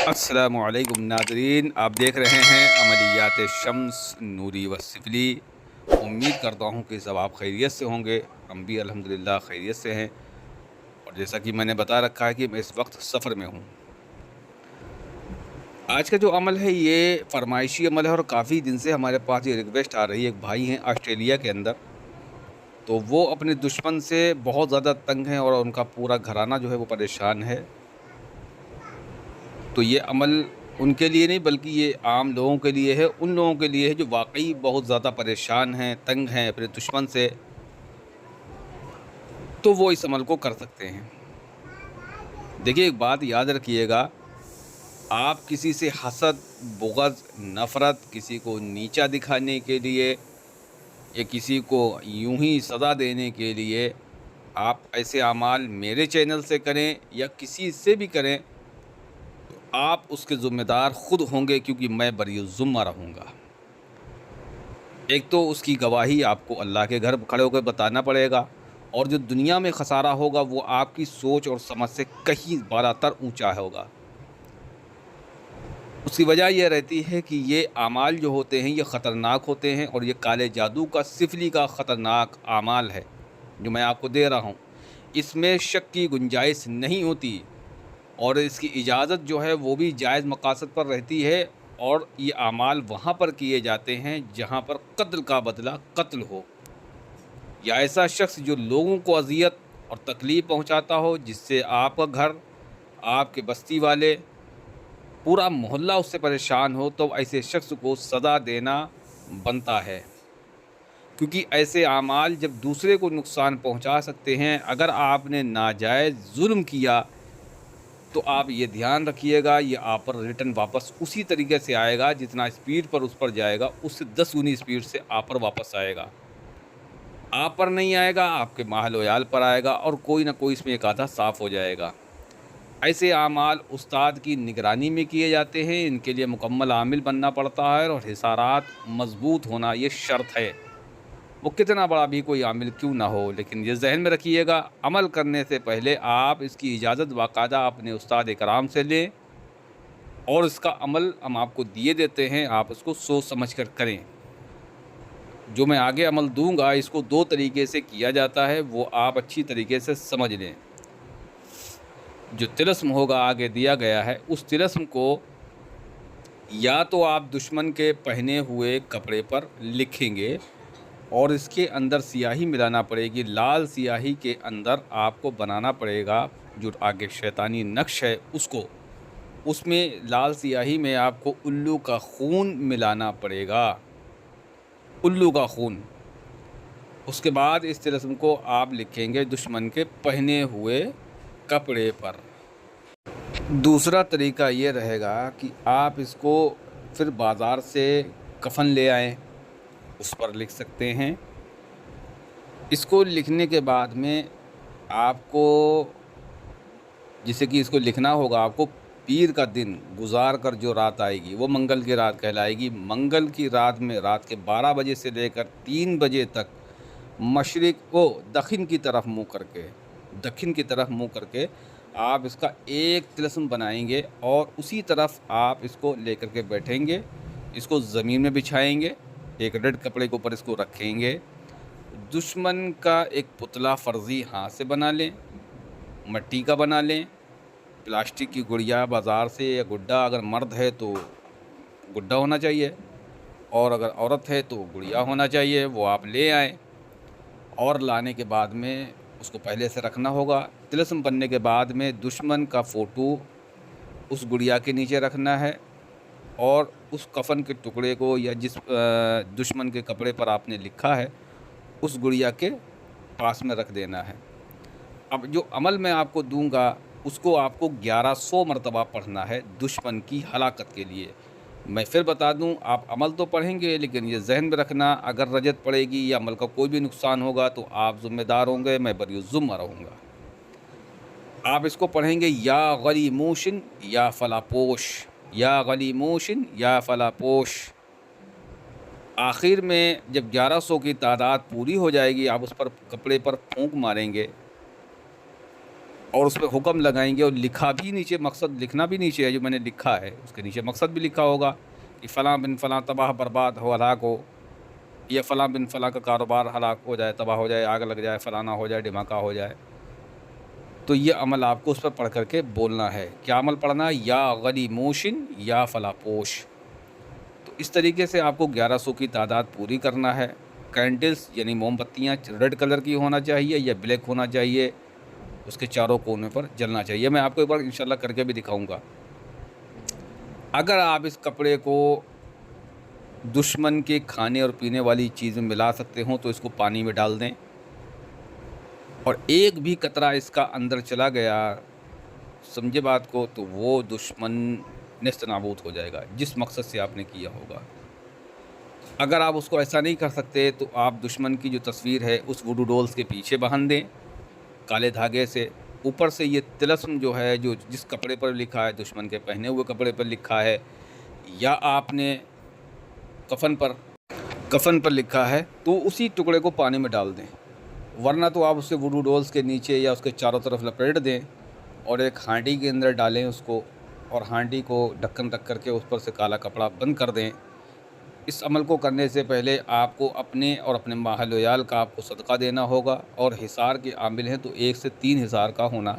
السلام علیکم ناظرین، آپ دیکھ رہے ہیں عملیات شمس نوری و سفلی۔ امید کرتا ہوں کہ سب آپ خیریت سے ہوں گے۔ ہم بھی الحمدللہ خیریت سے ہیں، اور جیسا کہ میں نے بتا رکھا ہے کہ میں اس وقت سفر میں ہوں۔ آج کا جو عمل ہے یہ فرمائشی عمل ہے، اور کافی دن سے ہمارے پاس یہ ریکویسٹ آ رہی ہے۔ ایک بھائی ہیں آسٹریلیا کے اندر، تو وہ اپنے دشمن سے بہت زیادہ تنگ ہیں، اور ان کا پورا گھرانہ جو ہے وہ پریشان ہے۔ تو یہ عمل ان کے لیے نہیں بلکہ یہ عام لوگوں کے لیے ہے، ان لوگوں کے لیے ہے جو واقعی بہت زیادہ پریشان ہیں، تنگ ہیں اپنے دشمن سے، تو وہ اس عمل کو کر سکتے ہیں۔ دیکھیے، ایک بات یاد رکھیے گا، آپ کسی سے حسد، بغض، نفرت، کسی کو نیچا دکھانے کے لیے یا کسی کو یوں ہی سزا دینے کے لیے آپ ایسے اعمال میرے چینل سے کریں یا کسی سے بھی کریں، آپ اس کے ذمہ دار خود ہوں گے، کیونکہ میں بری الذمہ رہوں گا۔ ایک تو اس کی گواہی آپ کو اللہ کے گھر کھڑے ہو کر بتانا پڑے گا، اور جو دنیا میں خسارہ ہوگا وہ آپ کی سوچ اور سمجھ سے کہیں بالا تر اونچا ہوگا۔ اس کی وجہ یہ رہتی ہے کہ یہ اعمال جو ہوتے ہیں یہ خطرناک ہوتے ہیں، اور یہ کالے جادو کا، سفلی کا خطرناک اعمال ہے جو میں آپ کو دے رہا ہوں۔ اس میں شک کی گنجائش نہیں ہوتی، اور اس کی اجازت جو ہے وہ بھی جائز مقاصد پر رہتی ہے، اور یہ اعمال وہاں پر کیے جاتے ہیں جہاں پر قتل کا بدلہ قتل ہو، یا ایسا شخص جو لوگوں کو اذیت اور تکلیف پہنچاتا ہو، جس سے آپ کا گھر، آپ کے بستی والے، پورا محلہ اس سے پریشان ہو، تو ایسے شخص کو سزا دینا بنتا ہے، کیونکہ ایسے اعمال جب دوسرے کو نقصان پہنچا سکتے ہیں۔ اگر آپ نے ناجائز ظلم کیا تو آپ یہ دھیان رکھیے گا، یہ آپ پر ریٹرن واپس اسی طریقے سے آئے گا، جتنا اسپیڈ پر اس پر جائے گا اس سے 10 گنی اسپیڈ سے آپ پر واپس آئے گا۔ آپ پر نہیں آئے گا، آپ کے ماحول و عیال پر آئے گا، اور کوئی نہ کوئی اس میں ایک آدھا صاف ہو جائے گا۔ ایسے اعمال استاد کی نگرانی میں کیے جاتے ہیں، ان کے لیے مکمل عامل بننا پڑتا ہے، اور حصارات مضبوط ہونا یہ شرط ہے، وہ کتنا بڑا بھی کوئی عامل کیوں نہ ہو۔ لیکن یہ ذہن میں رکھیے گا، عمل کرنے سے پہلے آپ اس کی اجازت باقاعدہ اپنے استاد کرام سے لیں، اور اس کا عمل ہم آپ کو دیے دیتے ہیں، آپ اس کو سوچ سمجھ کر کریں۔ جو میں آگے عمل دوں گا اس کو 2 طریقے سے کیا جاتا ہے، وہ آپ اچھی طریقے سے سمجھ لیں۔ جو طلسم ہوگا آگے دیا گیا ہے، اس طلسم کو یا تو آپ دشمن کے پہنے ہوئے کپڑے پر لکھیں گے، اور اس کے اندر سیاہی ملانا پڑے گی۔ لال سیاہی کے اندر آپ کو بنانا پڑے گا جو آگے شیطانی نقش ہے اس میں لال سیاہی میں آپ کو الو کا خون ملانا پڑے گا، الو کا خون۔ اس کے بعد اس طلسم کو آپ لکھیں گے دشمن کے پہنے ہوئے کپڑے پر۔ دوسرا طریقہ یہ رہے گا کہ آپ اس کو پھر بازار سے کفن لے آئیں، اس پر لکھ سکتے ہیں۔ اس کو لکھنے کے بعد میں آپ کو، جسے کہ اس کو لکھنا ہوگا، آپ کو پیر کا دن گزار کر جو رات آئے گی وہ منگل کی رات کہلائے گی۔ منگل کی رات میں رات کے 12 بجے سے لے کر 3 بجے تک مشرق و دکن کی طرف منہ کر کے آپ اس کا ایک طلسم بنائیں گے، اور اسی طرف آپ اس کو لے کر کے بیٹھیں گے، اس کو زمین میں بچھائیں گے، ایک ریڈ کپڑے کے اوپر اس کو رکھیں گے۔ دشمن کا ایک پتلا فرضی ہاتھ سے بنا لیں، مٹی کا بنا لیں، پلاسٹک کی گڑیا بازار سے، یا گڈا، اگر مرد ہے تو گڈا ہونا چاہیے، اور اگر عورت ہے تو گڑیا ہونا چاہیے، وہ آپ لے آئیں۔ اور لانے کے بعد میں اس کو پہلے سے رکھنا ہوگا۔ طلسم بننے کے بعد میں دشمن کا فوٹو اس گڑیا کے نیچے رکھنا ہے، اور اس کفن کے ٹکڑے کو یا جس دشمن کے کپڑے پر آپ نے لکھا ہے اس گڑیا کے پاس میں رکھ دینا ہے۔ اب جو عمل میں آپ کو دوں گا اس کو آپ کو 1100 مرتبہ پڑھنا ہے دشمن کی ہلاکت کے لیے۔ میں پھر بتا دوں، آپ عمل تو پڑھیں گے، لیکن یہ ذہن میں رکھنا، اگر رجت پڑے گی یا عمل کا کوئی بھی نقصان ہوگا تو آپ ذمہ دار ہوں گے، میں بری الذمہ رہوں گا۔ آپ اس کو پڑھیں گے، یا غلی موشن یا فلا پوش، یا غلی موشن یا فلا پوش۔ آخر میں جب 1100 کی تعداد پوری ہو جائے گی، آپ اس پر کپڑے پر پھونک ماریں گے، اور اس پہ حکم لگائیں گے اور لکھا بھی نیچے، مقصد لکھنا بھی نیچے ہے، جو میں نے لکھا ہے اس کے نیچے مقصد بھی لکھا ہوگا کہ فلاں بن فلاں تباہ برباد ہو، ہلاک ہو، یا فلاں بن فلاں کا کاروبار ہلاک ہو جائے، تباہ ہو جائے، آگ لگ جائے، فلانا ہو جائے، دھماکہ ہو جائے۔ تو یہ عمل آپ کو اس پر پڑھ کر کے بولنا ہے۔ کیا عمل پڑھنا ہے؟ یا غلی موشن یا فلا پوش۔ تو اس طریقے سے آپ کو 1100 کی تعداد پوری کرنا ہے۔ کینڈلز یعنی موم بتیاں ریڈ کلر کی ہونا چاہیے یا بلیک ہونا چاہیے، اس کے چاروں کونے پر جلنا چاہیے۔ میں آپ کو ایک بار انشاءاللہ کر کے بھی دکھاؤں گا۔ اگر آپ اس کپڑے کو دشمن کے کھانے اور پینے والی چیزیں ملا سکتے ہوں تو اس کو پانی میں ڈال دیں، اور ایک بھی قطرہ اس کا اندر چلا گیا، سمجھے بات کو، تو وہ دشمن نیست نابود ہو جائے گا جس مقصد سے آپ نے کیا ہوگا۔ اگر آپ اس کو ایسا نہیں کر سکتے تو آپ دشمن کی جو تصویر ہے اس ووڈو ڈولز کے پیچھے باندھ دیں کالے دھاگے سے۔ اوپر سے یہ طلسم جو ہے، جو جس کپڑے پر لکھا ہے، دشمن کے پہنے ہوئے کپڑے پر لکھا ہے، یا آپ نے کفن پر لکھا ہے، تو اسی ٹکڑے کو پانی میں ڈال دیں، ورنہ تو آپ اسے ووڈو ڈولز کے نیچے یا اس کے چاروں طرف لپیٹ دیں اور ایک ہانڈی کے اندر ڈالیں اس کو، اور ہانڈی کو ڈھکن رکھ کر کے اس پر سے کالا کپڑا بند کر دیں۔ اس عمل کو کرنے سے پہلے آپ کو اپنے اور اپنے ماحول و عیال کا آپ کو صدقہ دینا ہوگا، اور حصار کے عامل ہیں تو 1 سے 3 حصار کا ہونا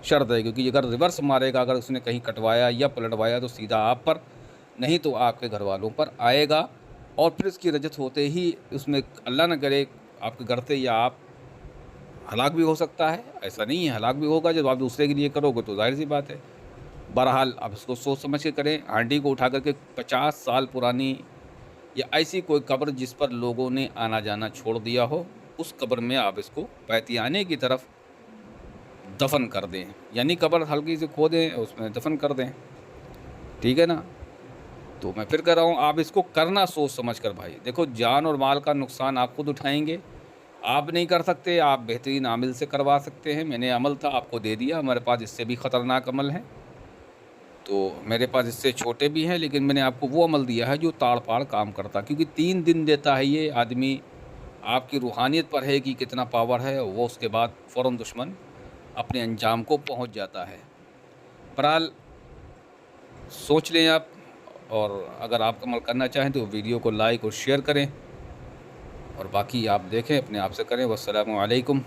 شرط ہے، کیونکہ اگر ریورس مارے گا، اگر اس نے کہیں کٹوایا یا پلٹوایا تو سیدھا آپ پر، نہیں تو آپ کے گھر والوں پر آئے گا، اور پھر اس کی رجت ہوتے ہی اس میں اللہ نہ کرے آپ کے گھر سے یا آپ ہلاک بھی ہو سکتا ہے۔ ایسا نہیں ہے، ہلاک بھی ہوگا جب آپ دوسرے کے لیے کرو گے تو ظاہر سی بات ہے۔ بہرحال آپ اس کو سوچ سمجھ کے کریں۔ ہانڈی کو اٹھا کر کے 50 سال پرانی یا ایسی کوئی قبر جس پر لوگوں نے آنا جانا چھوڑ دیا ہو، اس قبر میں آپ اس کو بیتیانے کی طرف دفن کر دیں، یعنی قبر ہلکی سے کھودیں، اس میں دفن کر دیں، ٹھیک ہے نا؟ تو میں پھر کہہ رہا ہوں، آپ اس کو کرنا سوچ سمجھ کر بھائی۔ دیکھو، جان اور مال کا نقصان آپ خود اٹھائیں گے، آپ نہیں کر سکتے، آپ بہترین عامل سے کروا سکتے ہیں۔ میں نے عمل تھا آپ کو دے دیا، ہمارے پاس اس سے بھی خطرناک عمل ہے، تو میرے پاس اس سے چھوٹے بھی ہیں، لیکن میں نے آپ کو وہ عمل دیا ہے جو تاڑ پاڑ کام کرتا، کیونکہ 3 دن دیتا ہے یہ آدمی، آپ کی روحانیت پر ہے کہ کتنا پاور ہے، وہ اس کے بعد فوراً دشمن اپنے انجام کو پہنچ جاتا ہے۔ بہرحال سوچ لیں آپ، اور اگر آپ عمل کرنا چاہیں تو ویڈیو کو لائک اور شیئر کریں، اور باقی آپ دیکھیں، اپنے آپ سے کریں۔ والسلام علیکم۔